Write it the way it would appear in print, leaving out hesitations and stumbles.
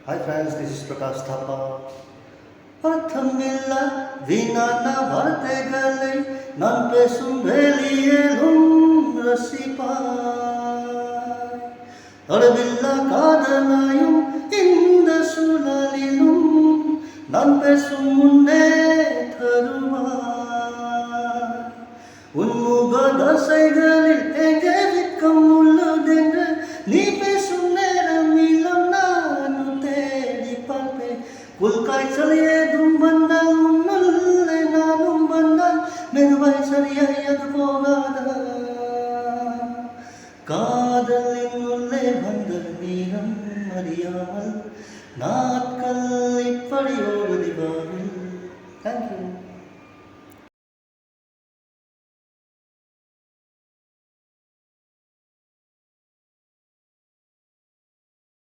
Hi friends, this is Prakash Thapa. பத்தமில்ல வீணான வார்த்தைகளை நான் பேசும் வெளியேறும் ரசிப்பாய். அளவில்லா காதலாயும் இந்த சூழலிலும் நான் பேசும் முன்னே தருவாய். உன்முக தசைகளில் எங்கே விக்கம் உள்ளதென்று நீ பேசும் நேரம் இளம் நானும் தேடி பார்ப்பேன். குல்காய்ச்சல் ஏதும் வந்தால் உன்னுள்ளே நானும் வந்தால் மெதுவாய் சரியாய்